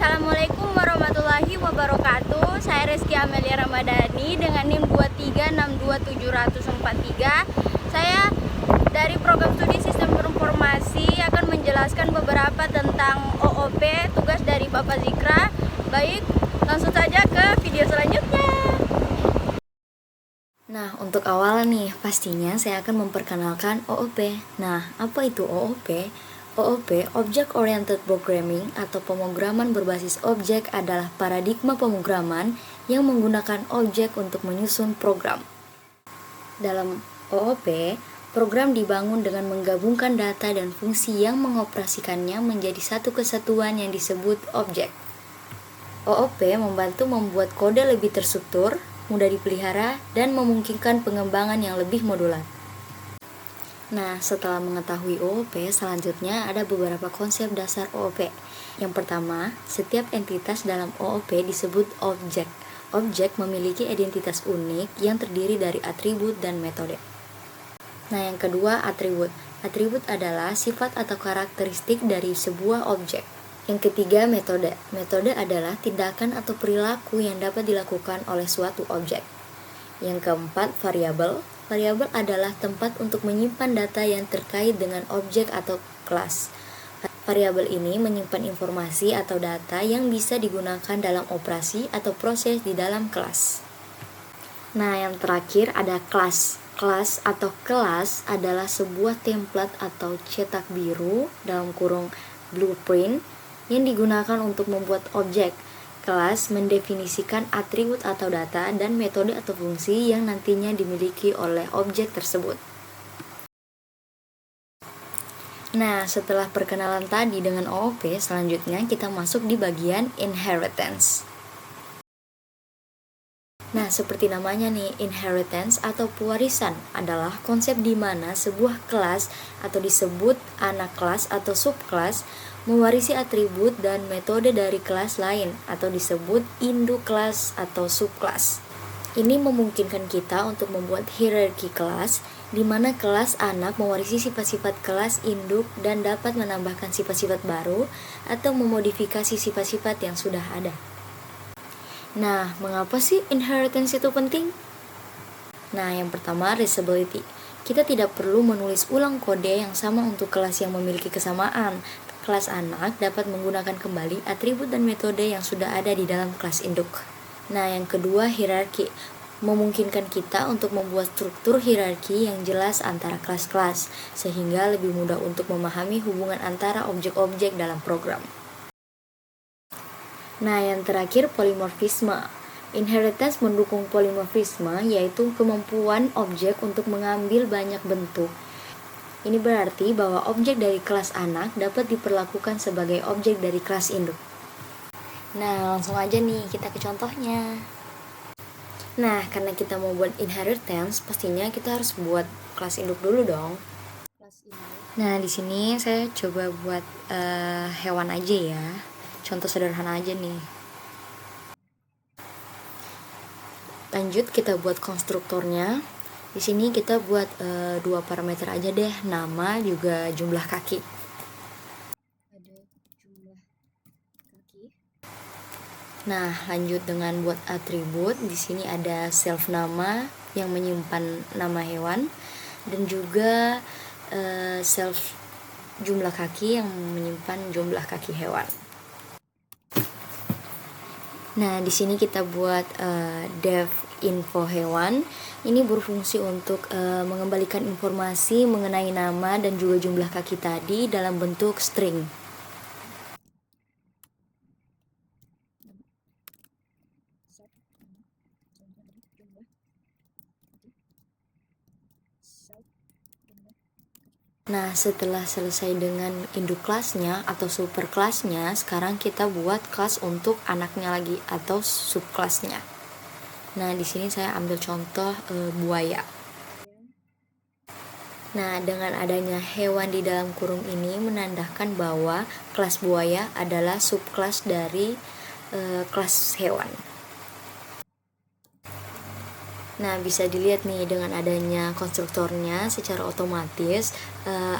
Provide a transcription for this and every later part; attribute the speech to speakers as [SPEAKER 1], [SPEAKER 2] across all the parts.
[SPEAKER 1] Assalamualaikum warahmatullahi wabarakatuh. Saya Rizky Amelia Ramadhani dengan NIM 2362743. Saya dari program studi Sistem Informasi akan menjelaskan beberapa tentang OOP, tugas dari Bapak Zikra. Baik, langsung saja ke video selanjutnya.
[SPEAKER 2] Nah, untuk awal nih, pastinya saya akan memperkenalkan OOP. Nah, apa itu OOP? OOP, Object Oriented Programming atau pemrograman berbasis objek adalah paradigma pemrograman yang menggunakan objek untuk menyusun program. Dalam OOP, program dibangun dengan menggabungkan data dan fungsi yang mengoperasikannya menjadi satu kesatuan yang disebut objek. OOP membantu membuat kode lebih terstruktur, mudah dipelihara, dan memungkinkan pengembangan yang lebih modular. Nah, setelah mengetahui OOP, selanjutnya ada beberapa konsep dasar OOP. Yang pertama, setiap entitas dalam OOP disebut objek. Objek memiliki identitas unik yang terdiri dari atribut dan metode. Nah, yang kedua, atribut. Atribut adalah sifat atau karakteristik dari sebuah objek. Yang ketiga, metode. Metode adalah tindakan atau perilaku yang dapat dilakukan oleh suatu objek. Yang keempat, variabel. Variabel adalah tempat untuk menyimpan data yang terkait dengan objek atau kelas. Variabel ini menyimpan informasi atau data yang bisa digunakan dalam operasi atau proses di dalam kelas. Nah, yang terakhir ada kelas. Kelas atau kelas adalah sebuah template atau cetak biru dalam kurung blueprint yang digunakan untuk membuat objek. Kelas mendefinisikan atribut atau data dan metode atau fungsi yang nantinya dimiliki oleh objek tersebut. Nah, setelah perkenalan tadi dengan OOP, selanjutnya kita masuk di bagian inheritance. Nah, seperti namanya nih, inheritance atau pewarisan adalah konsep di mana sebuah kelas atau disebut anak kelas atau subkelas mewarisi atribut dan metode dari kelas lain atau disebut induk kelas atau subkelas. Ini memungkinkan kita untuk membuat hierarki kelas di mana kelas anak mewarisi sifat-sifat kelas induk dan dapat menambahkan sifat-sifat baru atau memodifikasi sifat-sifat yang sudah ada. Nah, mengapa sih inheritance itu penting? Nah, yang pertama, reusability. Kita tidak perlu menulis ulang kode yang sama untuk kelas yang memiliki kesamaan. Kelas anak dapat menggunakan kembali atribut dan metode yang sudah ada di dalam kelas induk. Nah, yang kedua, hierarki. Memungkinkan kita untuk membuat struktur hierarki yang jelas antara kelas-kelas, sehingga lebih mudah untuk memahami hubungan antara objek-objek dalam program. Nah, yang terakhir, polimorfisme. Inheritance mendukung polimorfisme, yaitu kemampuan objek untuk mengambil banyak bentuk. Ini berarti bahwa objek dari kelas anak dapat diperlakukan sebagai objek dari kelas induk. Nah, langsung aja nih kita ke contohnya. Nah, karena kita mau buat inheritance, pastinya kita harus buat kelas induk dulu dong. Nah, di sini saya coba buat hewan aja ya. Contoh sederhana aja nih. Lanjut kita buat konstruktornya. Di sini kita buat 2 parameter aja deh, nama juga jumlah kaki. Ada jumlah kaki. Nah, lanjut dengan buat atribut. Di sini ada self nama yang menyimpan nama hewan dan juga self jumlah kaki yang menyimpan jumlah kaki hewan. Nah, di sini kita buat dev info hewan. Ini berfungsi untuk mengembalikan informasi mengenai nama dan juga jumlah kaki tadi dalam bentuk string. Nah, setelah selesai dengan induk kelasnya atau super kelasnya, sekarang kita buat kelas untuk anaknya lagi atau subkelasnya. Nah, di sini saya ambil contoh buaya. Nah, dengan adanya hewan di dalam kurung ini menandakan bahwa kelas buaya adalah subkelas dari kelas hewan. Nah, bisa dilihat nih dengan adanya konstruktornya secara otomatis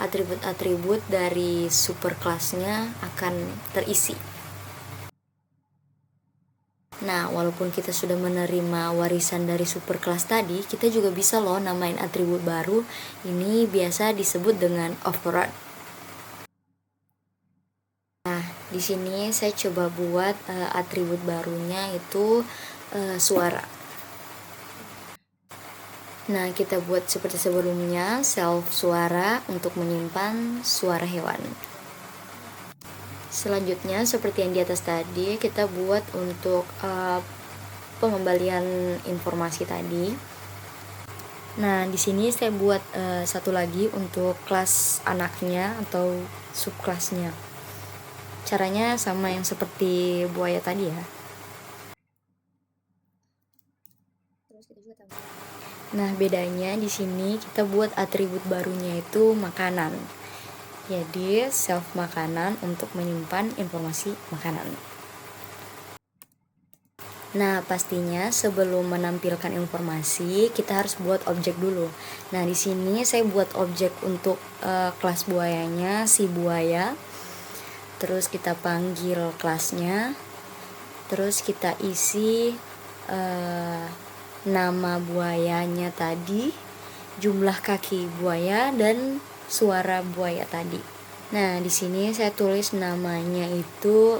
[SPEAKER 2] atribut-atribut dari superkelasnya akan terisi. Nah, walaupun kita sudah menerima warisan dari superclass tadi, kita juga bisa loh namain atribut baru. Ini biasa disebut dengan override. Nah, di sini saya coba buat atribut barunya itu suara. Nah, kita buat seperti sebelumnya, self suara untuk menyimpan suara hewan. Selanjutnya, seperti yang di atas tadi, kita buat untuk pengembalian informasi tadi. Nah, di sini saya buat satu lagi untuk kelas anaknya atau subkelasnya. Caranya sama yang seperti buaya tadi ya. Nah, bedanya di sini kita buat atribut barunya itu makanan. Jadi, self makanan untuk menyimpan informasi makanan. Nah, pastinya sebelum menampilkan informasi, kita harus buat objek dulu. Nah, di sini saya buat objek untuk kelas buayanya, si buaya. Terus kita panggil kelasnya. Terus kita isi nama buayanya tadi, jumlah kaki buaya, dan suara buaya tadi. Nah, di sini saya tulis namanya itu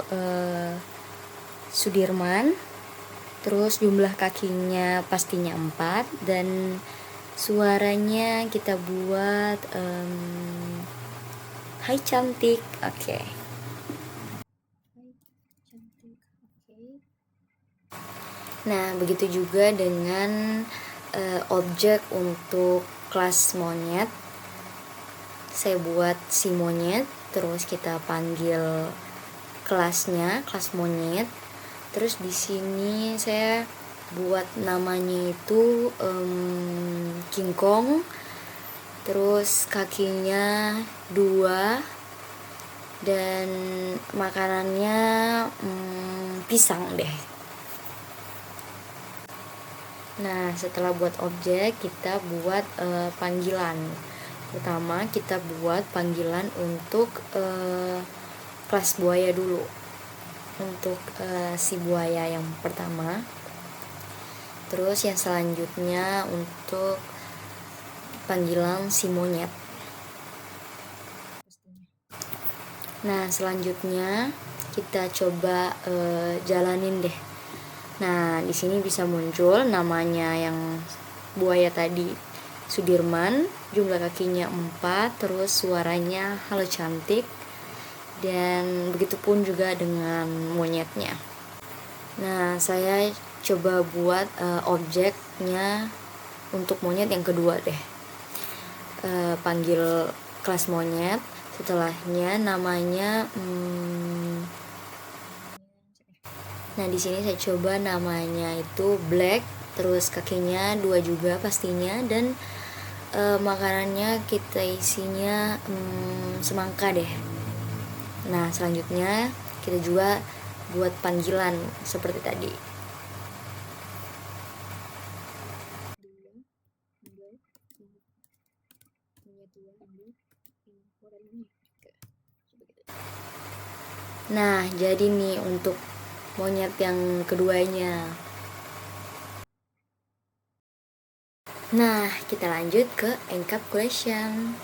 [SPEAKER 2] Sudirman. Terus jumlah kakinya pastinya 4 dan suaranya kita buat hai cantik. Oke. Nah, begitu juga dengan objek untuk kelas monyet. Saya buat si monyet, terus kita panggil kelasnya, kelas monyet. Terus di sini saya buat namanya itu King Kong. Terus kakinya 2 dan makanannya pisang deh. Nah, setelah buat objek, kita buat panggilan. Pertama, kita buat panggilan untuk kelas buaya dulu. Untuk si buaya yang pertama. Terus yang selanjutnya untuk panggilan si monyet. Nah, selanjutnya kita coba jalanin deh. Nah, di sini bisa muncul namanya yang buaya tadi, Sudirman, jumlah kakinya 4, terus suaranya halo cantik. Dan begitupun juga dengan monyetnya. Nah, saya coba buat objeknya untuk monyet yang kedua deh. Panggil kelas monyet. Setelahnya namanya nah, di sini saya coba namanya itu Black, terus kakinya 2 juga pastinya, dan makanannya kita isinya semangka deh. Nah, selanjutnya kita juga buat panggilan seperti tadi. Nah, jadi nih untuk monyet yang keduanya. Nah, kita lanjut ke encapsulation.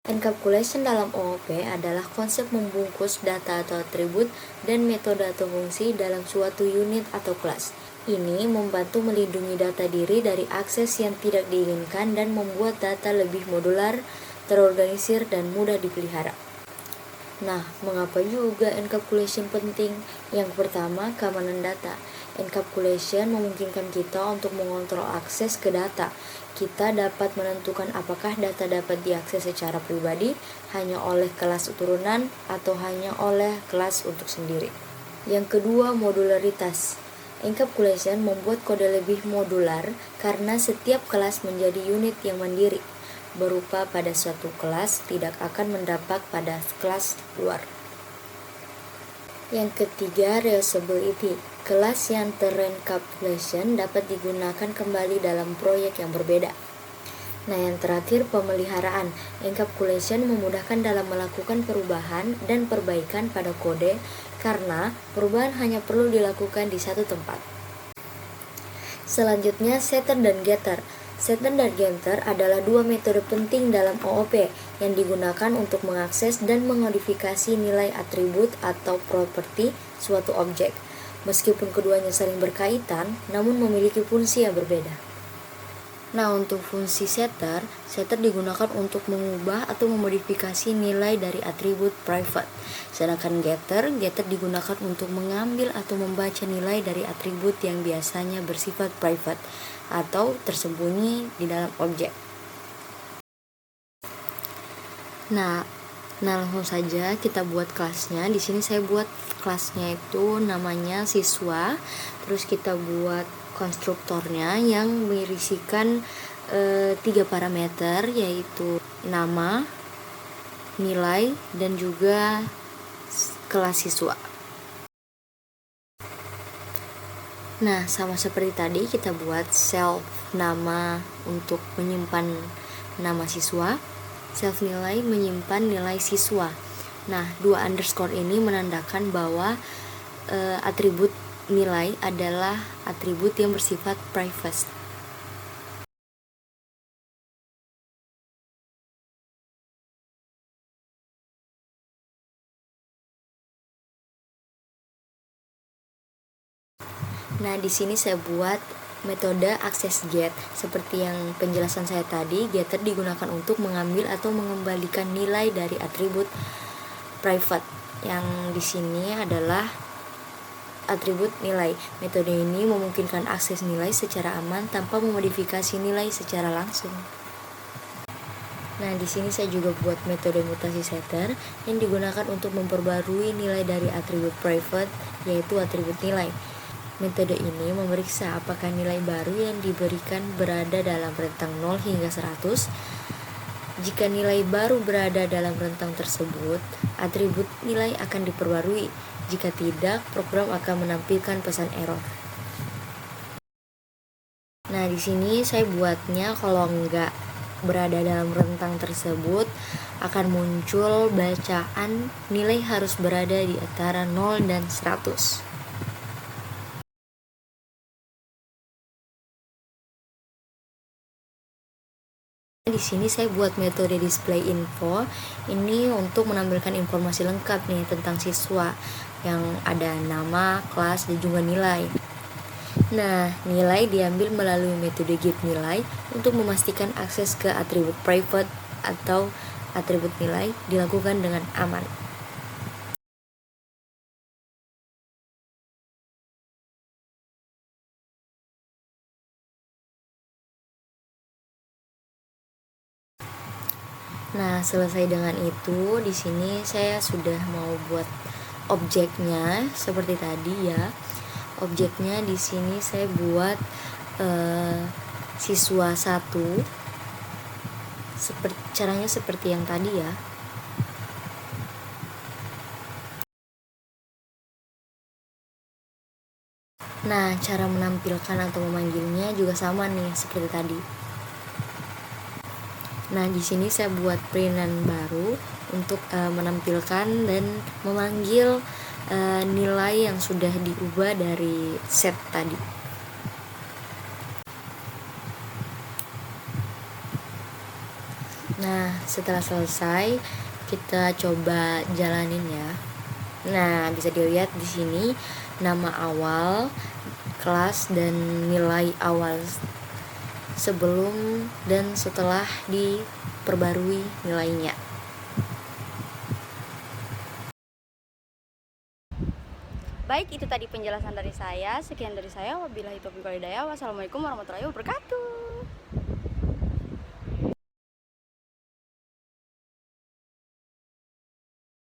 [SPEAKER 2] Encapsulation dalam OOP adalah konsep membungkus data atau atribut dan metode atau fungsi dalam suatu unit atau kelas. Ini membantu melindungi data diri dari akses yang tidak diinginkan dan membuat data lebih modular, terorganisir, dan mudah dipelihara. Nah, mengapa juga encapsulation penting? Yang pertama, keamanan data. Encapsulation memungkinkan kita untuk mengontrol akses ke data. Kita dapat menentukan apakah data dapat diakses secara pribadi, hanya oleh kelas turunan, atau hanya oleh kelas untuk sendiri. Yang kedua, modularitas. Encapsulation membuat kode lebih modular karena setiap kelas menjadi unit yang mandiri, berupa pada suatu kelas tidak akan mendapat pada kelas luar. Yang ketiga, reusability. Kelas yang terencapsulation dapat digunakan kembali dalam proyek yang berbeda. Nah, yang terakhir pemeliharaan. Encapsulation memudahkan dalam melakukan perubahan dan perbaikan pada kode karena perubahan hanya perlu dilakukan di satu tempat. Selanjutnya, setter dan getter. Setter dan getter adalah dua metode penting dalam OOP yang digunakan untuk mengakses dan memodifikasi nilai atribut atau properti suatu objek. Meskipun keduanya saling berkaitan, namun memiliki fungsi yang berbeda. Nah, untuk fungsi setter digunakan untuk mengubah atau memodifikasi nilai dari atribut private. Sedangkan getter digunakan untuk mengambil atau membaca nilai dari atribut yang biasanya bersifat private atau tersembunyi di dalam objek. Nah, langsung saja kita buat kelasnya. Di sini saya buat kelasnya itu namanya siswa. Terus kita buat konstruktornya yang berisikan 3 parameter, yaitu nama, nilai, dan juga kelas siswa. Nah, sama seperti tadi kita buat self nama untuk menyimpan nama siswa, self nilai menyimpan nilai siswa. Nah, 2 underscore ini menandakan bahwa atribut nilai adalah atribut yang bersifat private. Nah, di sini saya buat metode access get. Seperti yang penjelasan saya tadi, getter digunakan untuk mengambil atau mengembalikan nilai dari atribut private. Yang di sini adalah atribut nilai. Metode ini memungkinkan akses nilai secara aman tanpa memodifikasi nilai secara langsung. Nah, di sini saya juga buat metode mutasi setter yang digunakan untuk memperbarui nilai dari atribut private, yaitu atribut nilai. Metode ini memeriksa apakah nilai baru yang diberikan berada dalam rentang 0 hingga 100. Jika nilai baru berada dalam rentang tersebut, atribut nilai akan diperbarui. Jika tidak, program akan menampilkan pesan error. Nah, di sini saya buatnya kalau nggak berada dalam rentang tersebut akan muncul bacaan nilai harus berada di antara 0 dan 100. Di sini saya buat metode display info ini untuk menampilkan informasi lengkap nih tentang siswa yang ada nama, kelas, dan juga nilai. Nah, nilai diambil melalui metode get nilai untuk memastikan akses ke atribut private atau atribut nilai dilakukan dengan aman. Nah, selesai dengan itu, di sini saya sudah mau buat objeknya seperti tadi ya. Objeknya di sini saya buat siswa 1. Caranya seperti yang tadi ya. Nah, cara menampilkan atau memanggilnya juga sama nih seperti tadi. Nah, di sini saya buat printan baru untuk menampilkan dan memanggil nilai yang sudah diubah dari set tadi. Nah, setelah selesai kita coba jalanin ya. Nah, bisa dilihat di sini nama awal, kelas, dan nilai awal sebelum dan setelah diperbarui nilainya.
[SPEAKER 1] Baik, itu tadi penjelasan dari saya. Sekian dari saya. Wabillahi taufiq wal hidayah. Wassalamualaikum warahmatullahi wabarakatuh.